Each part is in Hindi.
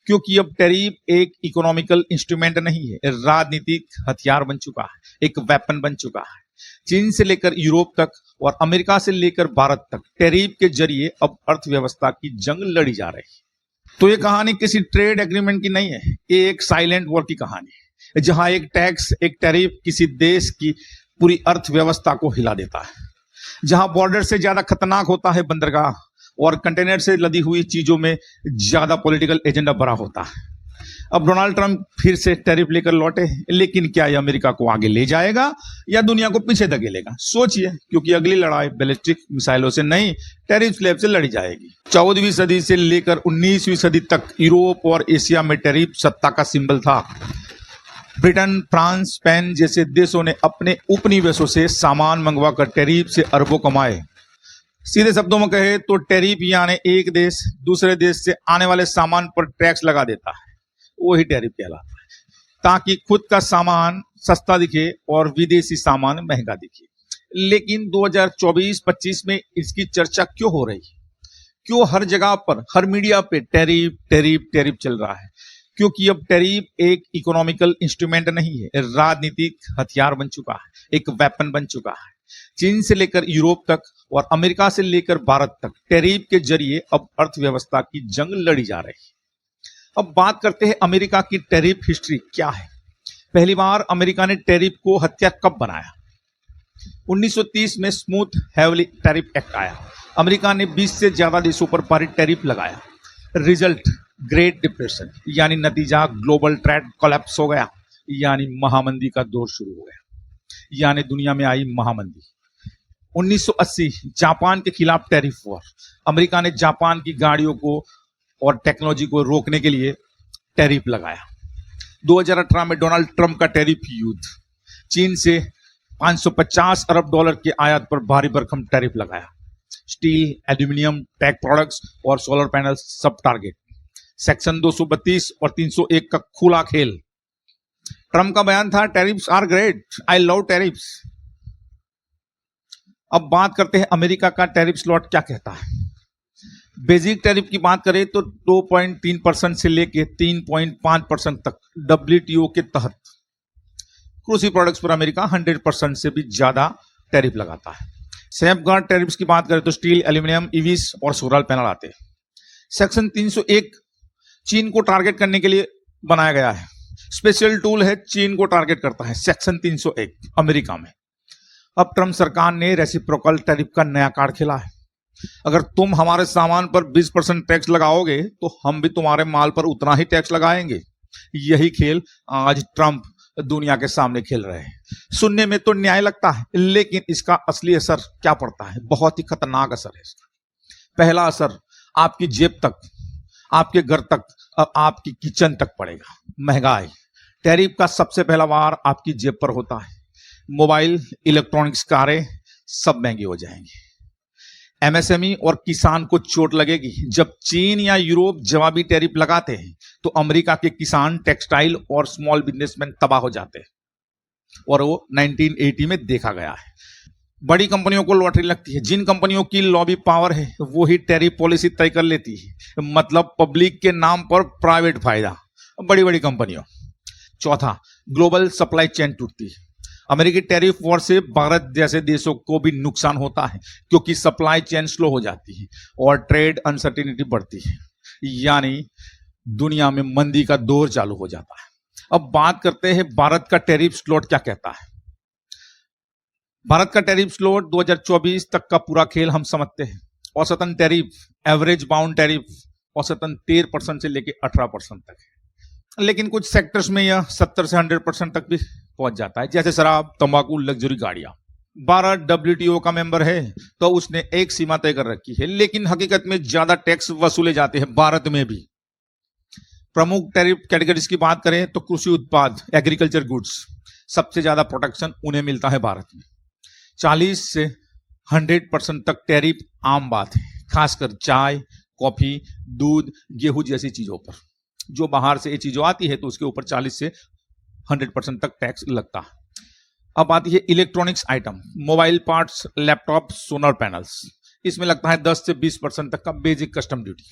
क्योंकि अब टैरिफ एक इकोनॉमिकल इंस्ट्रूमेंट नहीं है, राजनीतिक हथियार बन चुका है, एक वेपन बन चुका है। चीन से लेकर यूरोप तक और अमेरिका से लेकर भारत तक टैरिफ के जरिए अब अर्थव्यवस्था की जंग लड़ी जा रही है। तो ये कहानी किसी ट्रेड एग्रीमेंट की नहीं है, ये एक साइलेंट वॉर की कहानी है, जहां एक टैक्स, एक टैरिफ किसी देश की पूरी अर्थव्यवस्था को हिला देता है। जहां बॉर्डर से ज्यादा खतरनाक होता है बंदरगाह, और कंटेनर से लदी हुई चीजों में ज्यादा पॉलिटिकल एजेंडा भरा होता है। अब डोनाल्ड ट्रंप फिर से टैरिफ लेकर लौटे, लेकिन क्या यह अमेरिका को आगे ले जाएगा या दुनिया को पीछे धकेलेगा? सोचिए, क्योंकि अगली लड़ाई बैलिस्टिक मिसाइलों से नहीं, टैरिफ स्लैब से लड़ी जाएगी। 14वीं सदी से लेकर 19वीं सदी तक यूरोप और एशिया में टैरिफ सत्ता का सिंबल था। ब्रिटेन, फ्रांस, स्पेन जैसे देशों ने अपने उपनिवेशों से सामान मंगवाकर टैरिफ से अरबों कमाए। सीधे शब्दों में कहे तो टैरिफ यानी एक देश दूसरे देश से आने वाले सामान पर टैक्स लगा देता है, वही टैरिफ कहलाता है, ताकि खुद का सामान सस्ता दिखे और विदेशी सामान महंगा दिखे। लेकिन 2024-25 में इसकी चर्चा क्यों हो रही है? क्यों हर जगह पर, हर मीडिया पे टैरिफ टैरिफ टैरिफ चल रहा है? क्योंकि अब टैरिफ एक इकोनॉमिकल इंस्ट्रूमेंट नहीं है, राजनीतिक हथियार बन चुका है, एक वेपन बन चुका है। चीन से लेकर यूरोप तक और अमेरिका से लेकर भारत तक टैरिफ के जरिए अब अर्थव्यवस्था की जंग लड़ी जा रही है। अब बात करते हैं अमेरिका की टैरिफ हिस्ट्री क्या है। पहली बार अमेरिका ने टैरिफ को हथियार कब बनाया? 1930 में स्मूथ हेवली टैरिफ एक्ट आया। अमेरिका ने 20 से ज्यादा देशों पर भारी टैरिफ लगाया। रिजल्ट ग्रेट डिप्रेशन, यानी नतीजा ग्लोबल ट्रेड कोलैप्स हो गया, यानी महामंदी का दौर शुरू हो गया, यानी दुनिया में आई महामंदी। 1980 जापान के खिलाफ टैरिफ वॉर। अमेरिका ने जापान की गाड़ियों को और टेक्नोलॉजी को रोकने के लिए टैरिफ लगाया। 2018 में डोनाल्ड ट्रंप का टैरिफ युद्ध। चीन से 550 अरब डॉलर के आयात पर भारी भरकम टैरिफ लगाया। स्टील, एल्यूमिनियम, टेक प्रोडक्ट्स और सोलर पैनल्स सब टारगेट। सेक्शन 232 और 301 का खुला खेल। ट्रंप का बयान था, tariffs are great, I love tariffs. अब बात करते हैं अमेरिका का टैरिफ स्लॉट क्या कहता है। बेसिक टैरिफ की बात करें तो 2.3% से लेके 3.5% तक WTO के तहत कृषि प्रोडक्ट्स पर अमेरिका 100% से भी ज्यादा टैरिफ लगाता है। सेफगार्ड टैरिफ्स की बात करें तो स्टील, एल्यूमिनियम, ईवीज और सोलर पैनल आते हैं। सेक्शन 301 चीन को टारगेट करने के लिए बनाया गया है। स्पेशल टूल है, चीन को टारगेट करता है सेक्शन 301 अमेरिका में। अब ट्रंप सरकार ने रेसिप्रोकल टैरिफ का नया कार्ड खेला है। अगर तुम हमारे सामान पर 20% टैक्स लगाओगे तो हम भी तुम्हारे माल पर उतना ही टैक्स लगाएंगे। यही खेल आज ट्रंप दुनिया के सामने खेल रहे हैं। सुनने में तो न्याय लगता है, लेकिन इसका असली असर क्या पड़ता है? बहुत ही खतरनाक असर है इसका। पहला असर आपकी जेब तक, आपके घर तक और आपकी किचन तक पड़ेगा। महंगाई। टैरिफ का सबसे पहला वार आपकी जेब पर होता है। मोबाइल, इलेक्ट्रॉनिक्स, कारें सब महंगी हो जाएंगी। एमएसएमई और किसान को चोट लगेगी। जब चीन या यूरोप जवाबी टैरिफ लगाते हैं तो अमेरिका के किसान, टेक्सटाइल और स्मॉल बिजनेसमैन तबाह हो जाते हैं, और वो 1980 में देखा गया है। बड़ी कंपनियों को लॉटरी लगती है। जिन कंपनियों की लॉबी पावर है वो ही टैरिफ पॉलिसी तय कर लेती है, मतलब पब्लिक के नाम पर प्राइवेट फायदा, बड़ी बड़ी कंपनियों। चौथा, ग्लोबल सप्लाई चेन टूटती है। अमेरिकी टैरिफ वॉर से भारत जैसे देशों को भी नुकसान होता है, क्योंकि सप्लाई चेन स्लो हो जाती है और ट्रेड अनसर्टिनिटी बढ़ती है, यानी दुनिया में मंदी का दौर चालू हो जाता है। अब बात करते हैं भारत का टैरिफ स्लॉट क्या कहता है। भारत का टैरिफ स्लॉट 2024 तक का पूरा खेल हम समझते हैं। औसतन टैरिफ, एवरेज बाउंड टैरिफ औसतन 13% से लेकर 18% तक है, लेकिन कुछ सेक्टर्स में यह 70 से 100% तक भी पहुंच जाता है, जैसे शराब, तंबाकू, लग्जरी गाड़ियां। भारत WTO का मेंबर है तो उसने एक सीमा तय कर रखी है, लेकिन हकीकत में ज्यादा टैक्स वसूले जाते हैं भारत में भी। प्रमुख टैरिफ कैटेगरीज की बात करें तो कृषि उत्पाद, एग्रीकल्चर गुड्स, सबसे ज्यादा प्रोटेक्शन उन्हें मिलता है भारत में। 40 से 100% तक टैरिफ आम बात है, खासकर चाय, कॉफी, दूध, गेहूं जैसी चीजों पर। जो बाहर से ये चीजों आती है तो उसके ऊपर 40 से 100% तक टैक्स लगता है। अब आती है electronics item, mobile parts, laptop, solar panels, इसमें लगता है 10 से 20% तक का basic custom duty.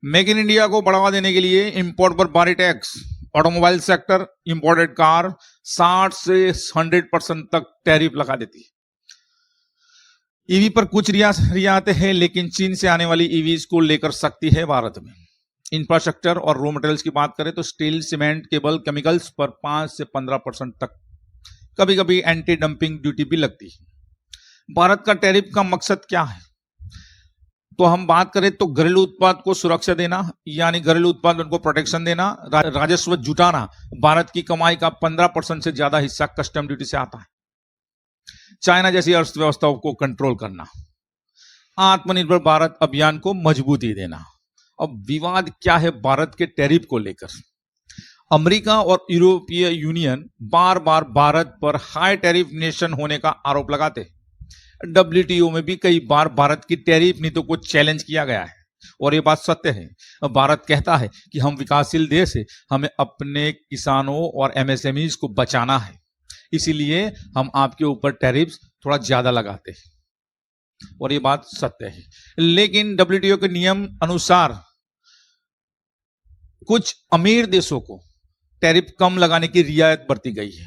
Make in India को बढ़ावा देने के लिए इंपोर्ट पर भारी tax, automobile sector imported car 60 से 100% तक टैरिफ लगा देती है। ईवी पर कुछ रियायतें हैं, लेकिन चीन से आने वाली ईवीज को लेकर सख्ती है भारत में। इंफ्रास्ट्रक्चर और रॉ मटेरियल्स की बात करें तो स्टील, सीमेंट, केबल, केमिकल्स पर 5 से 15% तक, कभी कभी एंटी डंपिंग ड्यूटी भी लगती है। भारत का टैरिफ का मकसद क्या है? तो हम बात करें तो घरेलू उत्पाद को सुरक्षा देना, यानी घरेलू उत्पादन को प्रोटेक्शन देना, राजस्व जुटाना। भारत की कमाई का 15% से ज्यादा हिस्सा कस्टम ड्यूटी से आता है। चाइना जैसी अर्थव्यवस्थाओं को कंट्रोल करना, आत्मनिर्भर भारत अभियान को मजबूती देना। अब विवाद क्या है भारत के टैरिफ को लेकर? अमेरिका और यूरोपीय यूनियन बार बार भारत पर हाई टैरिफ नेशन होने का आरोप लगाते हैं। WTO में भी कई बार भारत की टैरिफ नीतियों को चैलेंज किया गया है और ये बात सत्य है। भारत कहता है कि हम विकासशील देश है, हमें अपने किसानों और MSMEs को बचाना है, इसीलिए हम आपके ऊपर टैरिफ थोड़ा ज्यादा लगाते हैं और ये बात सत्य है। लेकिन WTO के नियम अनुसार कुछ अमीर देशों को टैरिफ कम लगाने की रियायत बरती गई है।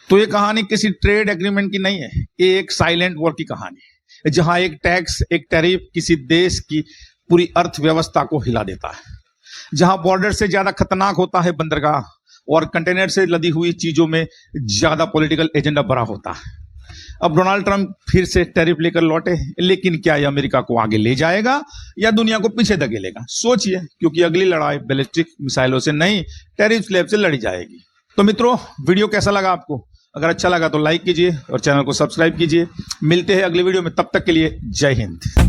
तो ये कहानी किसी ट्रेड एग्रीमेंट की नहीं है, ये एक साइलेंट वॉर की कहानी है, जहां एक टैक्स, एक टैरिफ किसी देश की पूरी अर्थव्यवस्था को हिला देता है। जहां बॉर्डर से ज्यादा खतरनाक होता है बंदरगाह, और कंटेनर से लदी हुई चीजों में ज्यादा पॉलिटिकल एजेंडा भरा होता है। अब डोनाल्ड ट्रंप फिर से टैरिफ लेकर लौटे, लेकिन क्या ये अमेरिका को आगे ले जाएगा या दुनिया को पीछे धकेलेगा? सोचिए, क्योंकि अगली लड़ाई बैलिस्टिक मिसाइलों से नहीं, टैरिफ स्लैब से लड़ी जाएगी। तो मित्रों, वीडियो कैसा लगा आपको? अगर अच्छा लगा तो लाइक कीजिए और चैनल को सब्सक्राइब कीजिए। मिलते हैं अगले वीडियो में, तब तक के लिए जय हिंद।